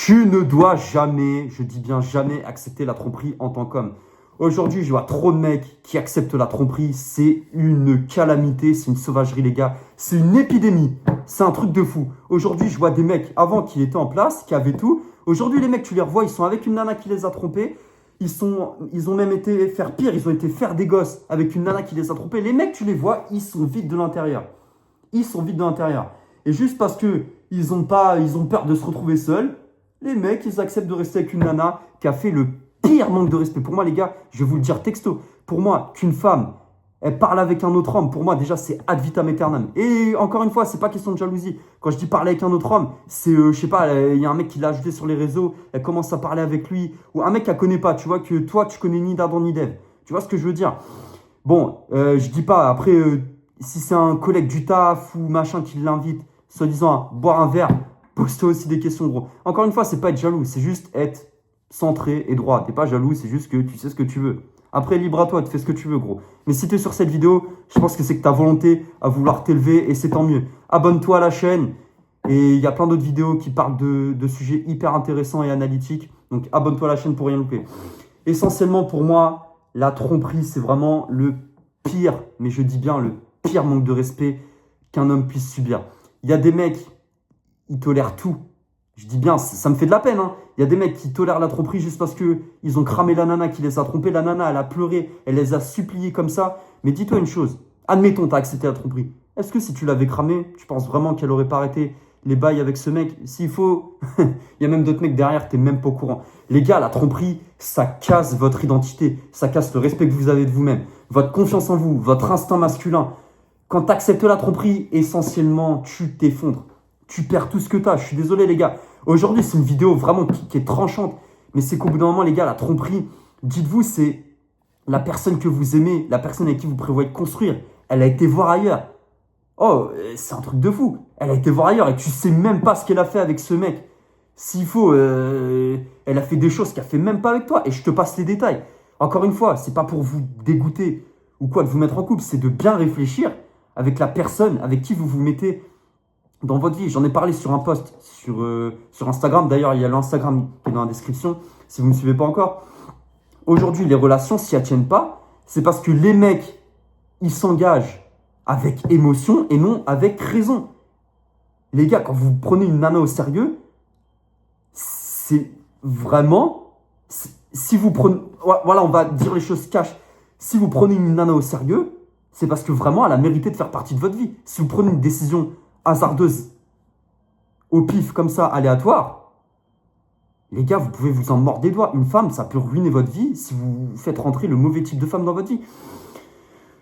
Tu ne dois jamais, je dis bien jamais, accepter la tromperie en tant qu'homme. Aujourd'hui, je vois trop de mecs qui acceptent la tromperie. C'est une calamité, c'est une sauvagerie, les gars. C'est une épidémie. C'est un truc de fou. Aujourd'hui, je vois des mecs avant qui étaient en place, qui avaient tout. Aujourd'hui, les mecs, tu les revois, ils sont avec une nana qui les a trompés. Ils ont même été faire pire, ils ont été faire des gosses avec une nana qui les a trompés. Les mecs, tu les vois, ils sont vides de l'intérieur. Ils sont vides de l'intérieur. Et juste parce que ils ont peur de se retrouver seuls, les mecs, ils acceptent de rester avec une nana qui a fait le pire manque de respect. Pour moi, les gars, je vais vous le dire texto. Pour moi, qu'une femme, elle parle avec un autre homme, pour moi, déjà, c'est ad vitam aeternam. Et encore une fois, c'est pas question de jalousie. Quand je dis parler avec un autre homme, c'est, je sais pas, il y a un mec qui l'a ajouté sur les réseaux, elle commence à parler avec lui, ou un mec qu'elle connaît pas, tu vois, que toi, tu connais ni d'Adam ni d'Ève. Tu vois ce que je veux dire? Bon, je dis pas, après, si c'est un collègue du taf ou machin qui l'invite, soi-disant à boire un verre, pose-toi aussi des questions, gros. Encore une fois, c'est pas être jaloux, c'est juste être centré et droit. T'es pas jaloux, c'est juste que tu sais ce que tu veux. Après, libre à toi, tu fais ce que tu veux, gros. Mais si t'es sur cette vidéo, je pense que c'est que ta volonté à vouloir t'élever et c'est tant mieux. Abonne-toi à la chaîne et il y a plein d'autres vidéos qui parlent de sujets hyper intéressants et analytiques. Donc, abonne-toi à la chaîne pour rien louper. Essentiellement, pour moi, la tromperie, c'est vraiment le pire, mais je dis bien le pire manque de respect qu'un homme puisse subir. Il y a des mecs, ils tolèrent tout. Je dis bien, ça me fait de la peine. Hein. Il y a des mecs qui tolèrent la tromperie juste parce qu'ils ont cramé la nana qui les a trompés. La nana, elle a pleuré, elle les a suppliés comme ça. Mais dis-toi une chose, admettons, tu as accepté la tromperie. Est-ce que si tu l'avais cramé, tu penses vraiment qu'elle aurait pas arrêté les bails avec ce mec? S'il faut, il y a même d'autres mecs derrière, tu n'es même pas au courant. Les gars, la tromperie, ça casse votre identité. Ça casse le respect que vous avez de vous-même, votre confiance en vous, votre instinct masculin. Quand tu acceptes la tromperie, essentiellement, tu t'effondres. Tu perds tout ce que tu as. Je suis désolé, les gars. Aujourd'hui, c'est une vidéo vraiment qui est tranchante. Mais c'est qu'au bout d'un moment, les gars, la tromperie, dites-vous, c'est la personne que vous aimez, la personne avec qui vous prévoyez de construire. Elle a été voir ailleurs. Oh, c'est un truc de fou. Elle a été voir ailleurs et tu sais même pas ce qu'elle a fait avec ce mec. S'il faut, elle a fait des choses qu'elle fait même pas avec toi. Et je te passe les détails. Encore une fois, c'est pas pour vous dégoûter ou quoi de vous mettre en couple. C'est de bien réfléchir avec la personne avec qui vous vous mettez dans votre vie. J'en ai parlé sur un post sur Instagram. D'ailleurs, il y a l'Instagram qui est dans la description si vous ne me suivez pas encore. Aujourd'hui, les relations, si elles ne tiennent pas, c'est parce que les mecs, ils s'engagent avec émotion et non avec raison. Les gars, quand vous prenez une nana au sérieux, c'est vraiment... Si vous prenez... Voilà, on va dire les choses cash. Si vous prenez une nana au sérieux, c'est parce que vraiment, elle a mérité de faire partie de votre vie. Si vous prenez une décision hasardeuse, au pif, comme ça, aléatoire, les gars, vous pouvez vous en mordre des doigts. Une femme, ça peut ruiner votre vie si vous faites rentrer le mauvais type de femme dans votre vie.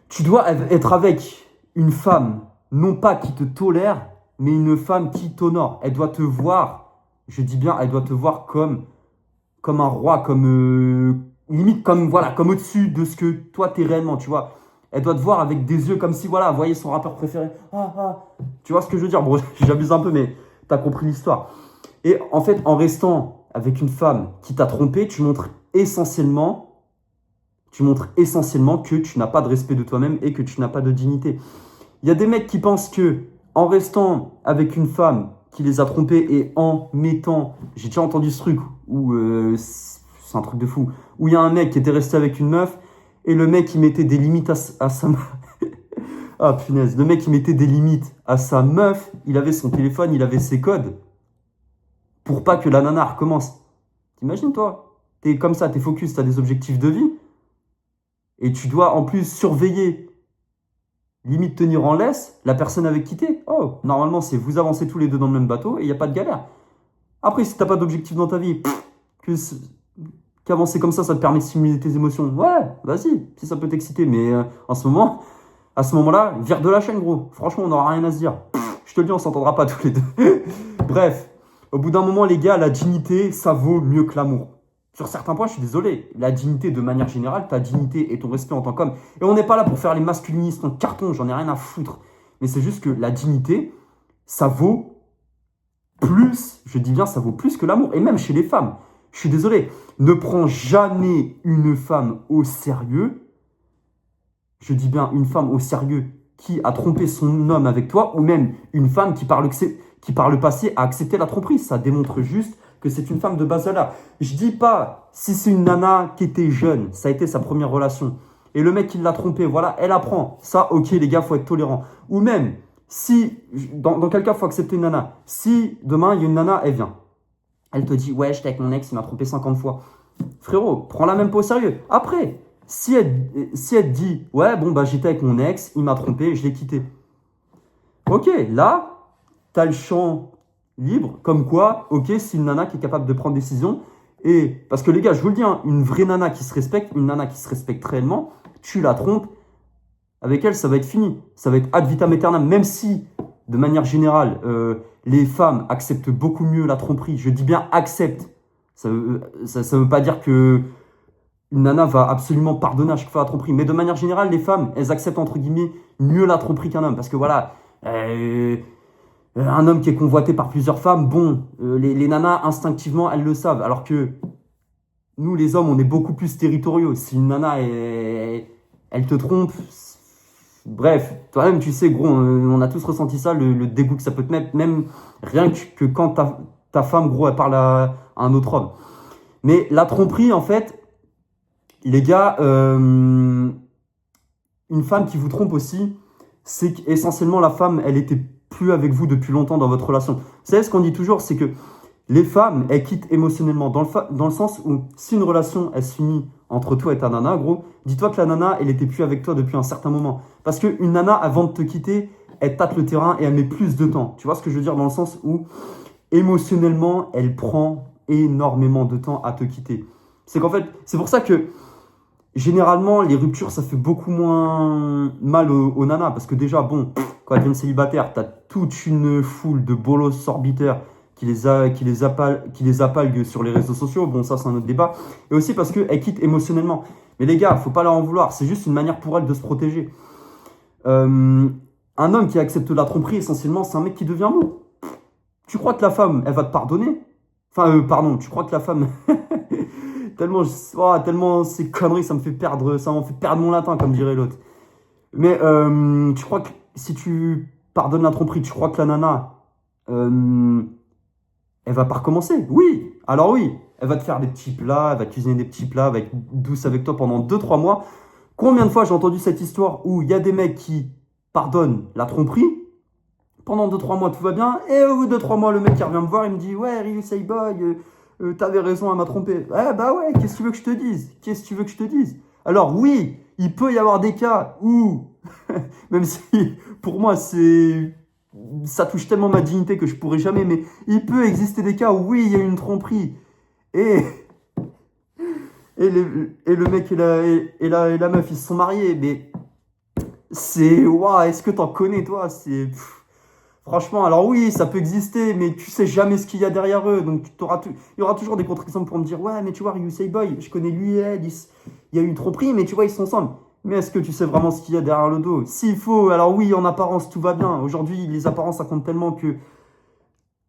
Tu dois être avec une femme, non pas qui te tolère, mais une femme qui t'honore. Elle doit te voir, je dis bien, elle doit te voir comme un roi, limite comme, voilà, comme au-dessus de ce que toi, t'es réellement, tu vois. Elle doit te voir avec des yeux comme si, voilà, vous voyez son rappeur préféré. Ah, ah. Tu vois ce que je veux dire? Bon, j'abuse un peu, mais t'as compris l'histoire. Et en fait, en restant avec une femme qui t'a trompé, tu montres essentiellement que tu n'as pas de respect de toi-même et que tu n'as pas de dignité. Il y a des mecs qui pensent que en restant avec une femme qui les a trompés et en mettant... J'ai déjà entendu ce truc où... c'est un truc de fou. Où il y a un mec qui était resté avec une meuf et le mec, il mettait des limites à sa meuf. Ah, punaise. Le mec, il mettait des limites à sa meuf. Il avait son téléphone, il avait ses codes. Pour pas que la nana recommence. T'imagines, toi? T'es comme ça, t'es focus, t'as des objectifs de vie. Et tu dois, en plus, surveiller, limite tenir en laisse, la personne avec qui t'es. Oh, normalement, c'est vous avancez tous les deux dans le même bateau et il n'y a pas de galère. Après, si t'as pas d'objectif dans ta vie, qu'avancer comme ça te permet de stimuler tes émotions. Ouais, vas-y, si ça peut t'exciter. Mais à ce moment-là, vire de la chaîne, gros. Franchement, on n'aura rien à se dire. Je te le dis, on s'entendra pas tous les deux. Bref, au bout d'un moment, les gars, la dignité, ça vaut mieux que l'amour. Sur certains points, je suis désolé. La dignité, de manière générale, ta dignité et ton respect en tant qu'homme. Et on n'est pas là pour faire les masculinistes en carton, j'en ai rien à foutre. Mais c'est juste que la dignité, ça vaut plus, je dis bien, ça vaut plus que l'amour. Et même chez les femmes. Je suis désolé, ne prends jamais une femme au sérieux. Je dis bien une femme au sérieux qui a trompé son homme avec toi, ou même une femme qui par le passé a accepté la tromperie. Ça démontre juste que c'est une femme de base valeur. Je dis pas si c'est une nana qui était jeune, ça a été sa première relation, et le mec qui l'a trompée, voilà, elle apprend. Ça, ok les gars, faut être tolérant. Ou même, si, dans quel cas faut accepter une nana? Si demain, il y a une nana, elle vient. Elle te dit, ouais, j'étais avec mon ex, il m'a trompé 50 fois. Frérot, prends-la même pas au sérieux. Après, si elle te dit, ouais, bon, bah j'étais avec mon ex, il m'a trompé, je l'ai quitté. Ok, là, tu as le champ libre, comme quoi, ok, c'est une nana qui est capable de prendre des décisions. Et parce que les gars, je vous le dis, hein, une vraie nana qui se respecte, une nana qui se respecte réellement, tu la trompes, avec elle, ça va être fini. Ça va être ad vitam aeternam, même si, de manière générale, les femmes acceptent beaucoup mieux la tromperie. Je dis bien acceptent. Ça veut pas dire que une nana va absolument pardonner à chaque fois la tromperie. Mais de manière générale, les femmes, elles acceptent entre guillemets mieux la tromperie qu'un homme. Parce que voilà, un homme qui est convoité par plusieurs femmes, bon, les nanas, instinctivement, elles le savent. Alors que nous, les hommes, on est beaucoup plus territoriaux. Si une nana, elle te trompe, bref, toi-même, tu sais, gros, on a tous ressenti ça, le dégoût que ça peut te mettre, même rien que quand ta femme, gros, elle parle à un autre homme. Mais la tromperie, en fait, les gars, une femme qui vous trompe aussi, c'est qu'essentiellement la femme, elle était plus avec vous depuis longtemps dans votre relation. Vous savez ce qu'on dit toujours, c'est que les femmes, elles quittent émotionnellement, dans le sens où si une relation, elle se finit entre toi et ta nana, gros, dis-toi que la nana, elle était plus avec toi depuis un certain moment. Parce qu'une nana, avant de te quitter, elle tâte le terrain et elle met plus de temps. Tu vois ce que je veux dire, dans le sens où émotionnellement, elle prend énormément de temps à te quitter. C'est qu'en fait, c'est pour ça que généralement, les ruptures, ça fait beaucoup moins mal aux nanas. Parce que déjà, bon, quand elles deviennent célibataires, t'as toute une foule de bolos sorbiteurs qui les appalguent sur les réseaux sociaux. Bon, ça, c'est un autre débat. Et aussi parce qu'elles quittent émotionnellement. Mais les gars, faut pas leur en vouloir. C'est juste une manière pour elles de se protéger. Un homme qui accepte la tromperie, essentiellement, c'est un mec qui devient mou. Tu crois que la femme, elle va te pardonner? Enfin, pardon, tu crois que la femme... tellement ces conneries, ça m'en fait perdre mon latin, comme dirait l'autre. Mais tu crois que si tu pardonnes la tromperie, tu crois que la nana, elle va pas recommencer? Oui, alors oui, elle va te faire des petits plats, elle va te cuisiner des petits plats, elle va être douce avec toi pendant 2-3 mois. Combien de fois j'ai entendu cette histoire où il y a des mecs qui pardonnent la tromperie, pendant 2-3 mois tout va bien, et au bout de 2-3 mois, le mec il revient me voir, il me dit, ouais, Ryu Say Boy, t'avais raison, elle m'a trompé. Ouais, bah ouais, qu'est-ce que tu veux que je te dise? Qu'est-ce que tu veux que je te dise? Alors oui, il peut y avoir des cas où, même si pour moi ça touche tellement ma dignité que je pourrais jamais, mais il peut exister des cas où oui, il y a eu une tromperie. Et, et le mec et la meuf, ils se sont mariés, mais waouh, est-ce que t'en connais toi? Franchement, alors oui, ça peut exister, mais tu sais jamais ce qu'il y a derrière eux. Donc il y aura toujours des contre-exemples pour me dire, ouais, mais tu vois, Ryu Say Boy, je connais lui et elle, il y a eu une tromperie, mais tu vois, ils sont ensemble. Mais est-ce que tu sais vraiment ce qu'il y a derrière le dos? S'il faut, alors oui, en apparence, tout va bien. Aujourd'hui, les apparences, ça compte tellement que...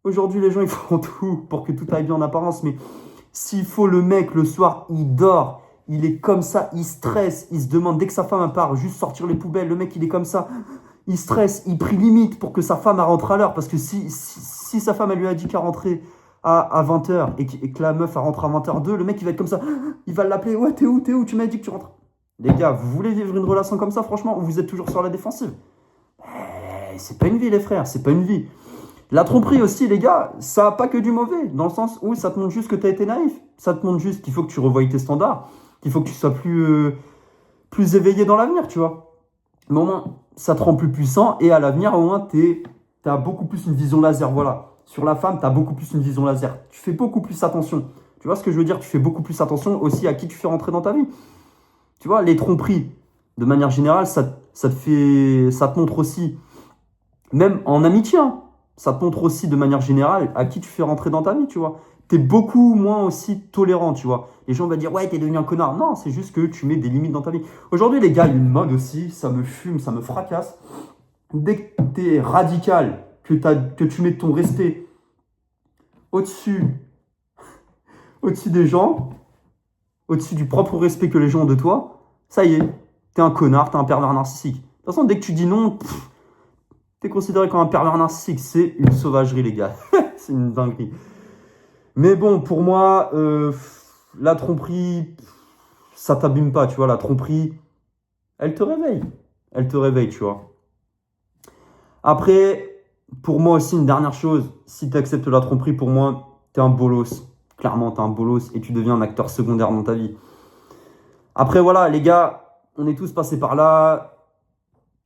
Aujourd'hui, les gens, ils font tout pour que tout aille bien en apparence. Mais s'il faut, le mec, le soir, il dort. Il est comme ça, il stresse. Il se demande, dès que sa femme part, juste sortir les poubelles. Le mec, il est comme ça. Il stresse, il prie limite pour que sa femme rentre à l'heure. Parce que si sa femme, elle lui a dit qu'elle rentrait à 20h et que la meuf, elle rentre à 20h02, le mec, il va être comme ça. Il va l'appeler. Ouais, t'es où? Tu m'as dit que tu rentres. Les gars, vous voulez vivre une relation comme ça, franchement, ou vous êtes toujours sur la défensive? C'est pas une vie, les frères, c'est pas une vie. La tromperie aussi, les gars, ça n'a pas que du mauvais, dans le sens où ça te montre juste que tu as été naïf. Ça te montre juste qu'il faut que tu revoies tes standards, qu'il faut que tu sois plus éveillé dans l'avenir, tu vois. Mais au moins, ça te rend plus puissant, et à l'avenir, au moins, tu as beaucoup plus une vision laser, voilà. Sur la femme, tu as beaucoup plus une vision laser. Tu fais beaucoup plus attention. Tu vois ce que je veux dire? Tu fais beaucoup plus attention aussi à qui tu fais rentrer dans ta vie. Tu vois, les tromperies, de manière générale, ça te montre aussi, même en amitié, hein, ça te montre aussi de manière générale à qui tu fais rentrer dans ta vie, tu vois. T'es beaucoup moins aussi tolérant, tu vois. Les gens vont dire, ouais, t'es devenu un connard. Non, c'est juste que tu mets des limites dans ta vie. Aujourd'hui, les gars, il y a une mode aussi, ça me fume, ça me fracasse. Dès que t'es radical, que tu mets ton respect au-dessus des gens, au-dessus du propre respect que les gens ont de toi, ça y est, t'es un connard, t'es un pervers narcissique. De toute façon, dès que tu dis non, t'es considéré comme un pervers narcissique. C'est une sauvagerie, les gars. C'est une dinguerie. Mais bon, pour moi, la tromperie, ça t'abîme pas, tu vois. La tromperie, elle te réveille. Elle te réveille, tu vois. Après, pour moi aussi, une dernière chose, si tu acceptes la tromperie, pour moi, t'es un bolos. Clairement, t'es un bolos et tu deviens un acteur secondaire dans ta vie. Après, voilà, les gars, on est tous passés par là.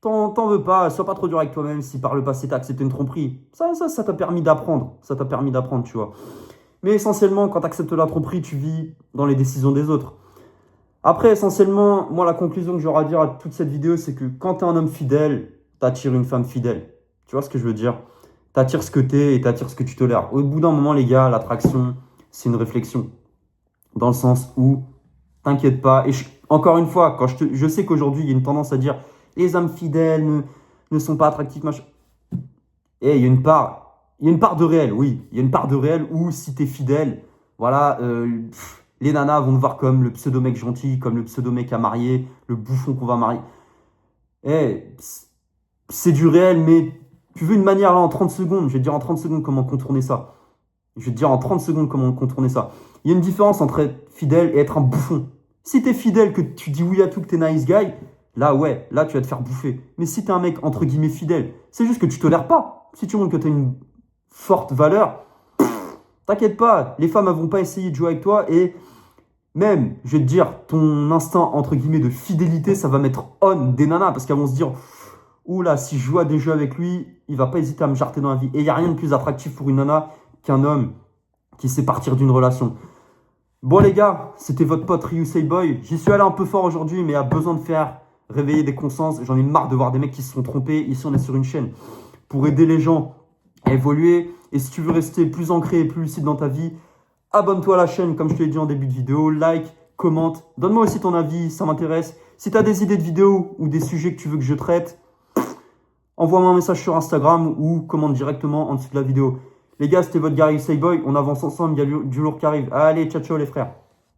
T'en veux pas, sois pas trop dur avec toi-même si par le passé t'as accepté une tromperie. Ça t'a permis d'apprendre. Ça t'a permis d'apprendre, tu vois. Mais essentiellement, quand t'acceptes la tromperie, tu vis dans les décisions des autres. Après, essentiellement, moi, la conclusion que j'aurai à dire à toute cette vidéo, c'est que quand t'es un homme fidèle, t'attires une femme fidèle. Tu vois ce que je veux dire? T'attires ce que t'es et t'attires ce que tu tolères. Au bout d'un moment, les gars, l'attraction, c'est une réflexion. Dans le sens où, t'inquiète pas. Et encore une fois, je sais qu'aujourd'hui, il y a une tendance à dire les hommes fidèles ne sont pas attractifs, machin. Et il y a une part de réel, oui. Il y a une part de réel où si t'es fidèle, voilà, les nanas vont te voir comme le pseudo-mec gentil, comme le pseudo-mec à marier, le bouffon qu'on va marier. Eh, c'est du réel, mais tu veux une manière là en 30 secondes, je vais te dire en 30 secondes comment contourner ça. Je vais te dire en 30 secondes comment contourner ça. Il y a une différence entre être fidèle et être un bouffon. Si t'es fidèle, que tu dis oui à tout, que t'es nice guy, là ouais, là tu vas te faire bouffer. Mais si t'es un mec entre guillemets fidèle, c'est juste que tu tolères pas. Si tu montres que t'as une forte valeur, t'inquiète pas, les femmes elles vont pas essayer de jouer avec toi et même, je vais te dire, ton instinct entre guillemets de fidélité, ça va mettre on des nanas parce qu'elles vont se dire oula, si je joue à des jeux avec lui, il va pas hésiter à me jarter dans la vie. Et il n'y a rien de plus attractif pour une nana qu'un homme qui sait partir d'une relation. Bon les gars, c'était votre pote Ryusei Boy. J'y suis allé un peu fort aujourd'hui, mais a besoin de faire réveiller des consciences. J'en ai marre de voir des mecs qui se sont trompés. Ici, on est sur une chaîne pour aider les gens à évoluer. Et si tu veux rester plus ancré et plus lucide dans ta vie, abonne-toi à la chaîne, comme je te l'ai dit en début de vidéo. Like, commente. Donne-moi aussi ton avis, ça m'intéresse. Si tu as des idées de vidéos ou des sujets que tu veux que je traite, envoie-moi un message sur Instagram ou commente directement en dessous de la vidéo. Les gars, c'était votre Gary Sayboy. On avance ensemble, il y a du lourd qui arrive. Allez, ciao, ciao les frères.